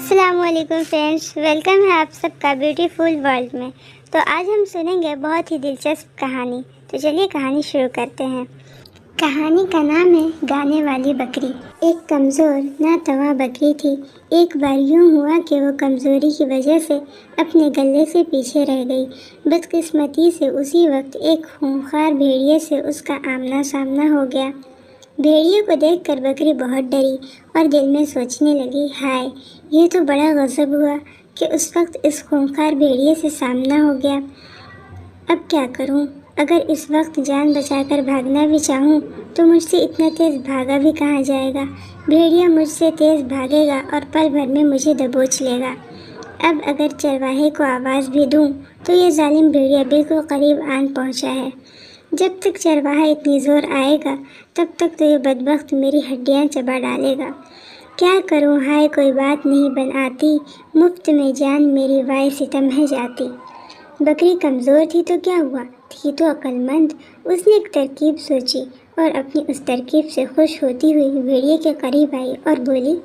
السلام علیکم friends, welcome ہے آپ سب کا بیوٹیفل ورلڈ میں۔ تو آج ہم سنیں گے بہت ہی دلچسپ کہانی۔ تو چلیے کہانی شروع کرتے ہیں۔ کہانی کا نام ہے گانے والی بکری۔ ایک کمزور ناتواں بکری تھی۔ ایک بار یوں ہوا کہ وہ کمزوری کی وجہ سے اپنے گلے سے پیچھے رہ گئی۔ بدقسمتی سے اسی وقت ایک خونخوار بھیڑیے سے اس کا آمنا سامنا ہو گیا۔ بھیڑیے کو دیکھ کر بکری بہت ڈری اور دل میں سوچنے لگی، ہائے، یہ تو بڑا غضب ہوا کہ اس وقت اس خونخوار بھیڑیے سے سامنا ہو گیا۔ اب کیا کروں؟ اگر اس وقت جان بچا کر بھاگنا بھی چاہوں تو مجھ سے اتنا تیز بھاگا بھی کہاں جائے گا؟ بھیڑیا مجھ سے تیز بھاگے گا اور پل بھر میں مجھے دبوچ لے گا۔ اب اگر چرواہے کو آواز بھی دوں تو یہ ظالم بھیڑیا بالکل قریب آن پہنچا ہے۔ جب تک چرواہا اتنی زور آئے گا تب تک تو یہ بدبخت میری ہڈیاں چبا ڈالے گا۔ کیا کروں؟ ہائے، کوئی بات نہیں بن آتی، مفت میں جان میری وائے ستم ہے جاتی۔ بکری کمزور تھی تو کیا ہوا، تھی تو عقل مند۔ اس نے ایک ترکیب سوچی اور اپنی اس ترکیب سے خوش ہوتی ہوئی بھیڑیے کے قریب آئی اور بولی،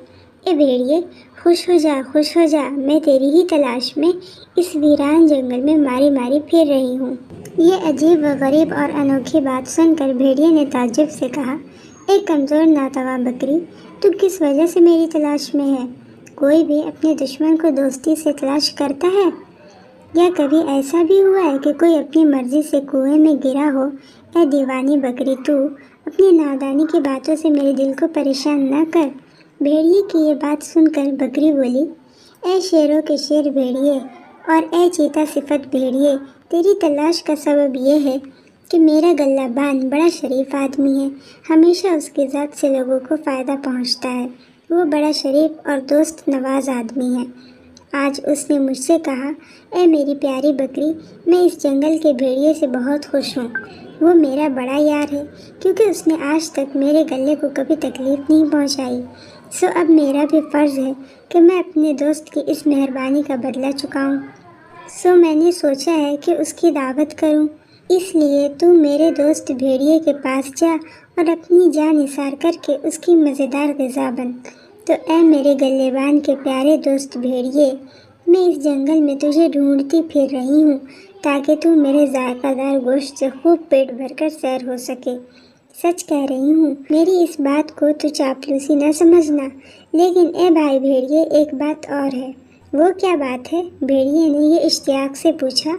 اے بھیڑیے، خوش ہو جا، میں تیری ہی تلاش میں اس ویران جنگل میں ماری ماری پھر رہی ہوں۔ یہ عجیب و غریب اور انوکھی بات سن کر بھیڑیے نے تعجب سے کہا، اے کمزور ناتواں بکری، تو کس وجہ سے میری تلاش میں ہے؟ کوئی بھی اپنے دشمن کو دوستی سے تلاش کرتا ہے؟ یا کبھی ایسا بھی ہوا ہے کہ کوئی اپنی مرضی سے کنویں میں گرا ہو؟ اے دیوانی بکری، تو اپنی نادانی کی باتوں سے میرے دل کو پریشان نہ کر۔ بھیڑیے کی یہ بات سن کر بکری بولی، اے شیروں کے شیر بھیڑیے اور اے چیتا صفت بھیڑیے، تیری تلاش کا سبب یہ ہے کہ میرا گلہ بان بڑا شریف آدمی ہے۔ ہمیشہ اس کی ذات سے لوگوں کو فائدہ پہنچتا ہے۔ وہ بڑا شریف اور دوست نواز آدمی ہے۔ آج اس نے مجھ سے کہا، اے میری پیاری بکری، میں اس جنگل کے بھیڑیے سے بہت خوش ہوں۔ وہ میرا بڑا یار ہے کیونکہ اس نے آج تک میرے گلے کو کبھی تکلیف نہیں پہنچائی۔ سو اب میرا بھی فرض ہے کہ میں اپنے دوست کی اس مہربانی کا بدلہ چکاؤں۔ سو میں نے سوچا ہے کہ اس کی دعوت کروں۔ اس لیے تو میرے دوست بھیڑیے کے پاس جا اور اپنی جان نثار کر کے اس کی مزیدار غذا بن۔ تو اے میرے گلے بان کے پیارے دوست بھیڑیے، میں اس جنگل میں تجھے ڈھونڈتی پھر رہی ہوں تاکہ تو میرے ذائقہ دار گوشت سے خوب پیٹ بھر کر سیر ہو سکے۔ سچ کہہ رہی ہوں، میری اس بات کو تو چاپلوسی نہ سمجھنا۔ لیکن اے بھائی بھیڑیے، ایک بات اور ہے۔ وہ کیا بات ہے؟ بھیڑیے نے یہ اشتیاق سے پوچھا۔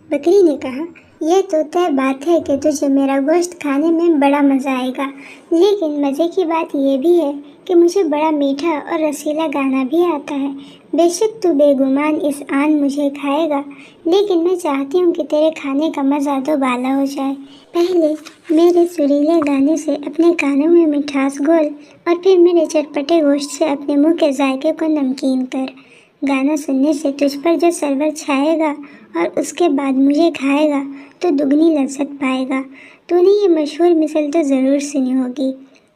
بکری نے کہا، یہ تو طے بات ہے کہ تجھے میرا گوشت کھانے میں بڑا مزہ آئے گا، لیکن مزے کی بات یہ بھی ہے کہ مجھے بڑا میٹھا اور رسیلا گانا بھی آتا ہے۔ بے شک تو بے گمان اس آن مجھے کھائے گا، لیکن میں چاہتی ہوں کہ تیرے کھانے کا مزہ دو بالا ہو جائے۔ پہلے میرے سریلے گانے سے اپنے کانوں میں مٹھاس گھول اور پھر میرے چٹپٹے گوشت سے اپنے منہ کے ذائقے کو نمکین کر۔ گانا سننے سے تجھ پر جو سرور چھائے گا اور اس کے بعد مجھے کھائے گا تو دگنی لذت پائے گا۔ تو نے یہ مشہور مثل تو ضرور سنی ہوگی،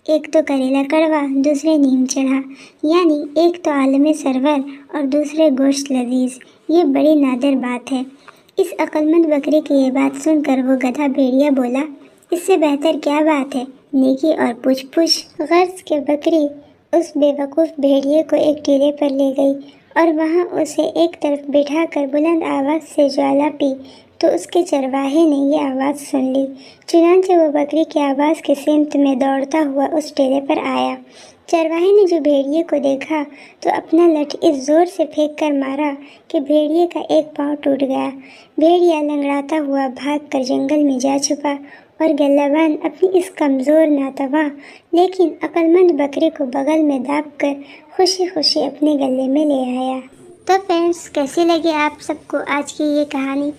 ایک تو کریلا کڑوا دوسرے نیم چڑھا، یعنی ایک تو عالم سرور اور دوسرے گوشت لذیذ۔ یہ بڑی نادر بات ہے۔ اس عقل مند بکری کی یہ بات سن کر وہ گدھا بھیڑیا بولا، اس سے بہتر کیا بات ہے، نیکی اور پوچھ پوچھ۔ غرض کہ بکری اس بے وقوف بھیڑیے کو ایک ٹیلے پر لے گئی اور وہاں اسے ایک طرف بٹھا کر بلند آواز سے جوالا پی تو اس کے چرواہے نے یہ آواز سن لی۔ چنانچہ وہ بکری کی آواز کی سمت میں دوڑتا ہوا اس ٹیلے پر آیا۔ چرواہے نے جو بھیڑیے کو دیکھا تو اپنا لٹھ اس زور سے پھینک کر مارا کہ بھیڑیے کا ایک پاؤں ٹوٹ گیا۔ بھیڑیا لنگڑاتا ہوا بھاگ کر جنگل میں جا چھپا اور گلہ بان اپنی اس کمزور ناتواں لیکن عقل مند بکری کو بغل میں داب کر خوشی خوشی اپنے گلے میں لے آیا۔ تو فرینڈس، کیسی لگی آپ سب کو آج کی یہ کہانی؟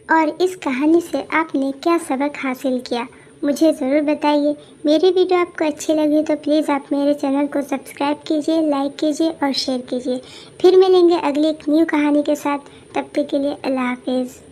اور اس کہانی سے آپ نے کیا سبق حاصل کیا؟ مجھے ضرور بتائیے۔ میری ویڈیو آپ کو اچھی لگی تو پلیز آپ میرے چینل کو سبسکرائب کیجیے، لائک کیجیے اور شیئر کیجیے۔ پھر ملیں گے اگلی ایک نیو کہانی کے ساتھ، تب تک کے لیے اللہ حافظ۔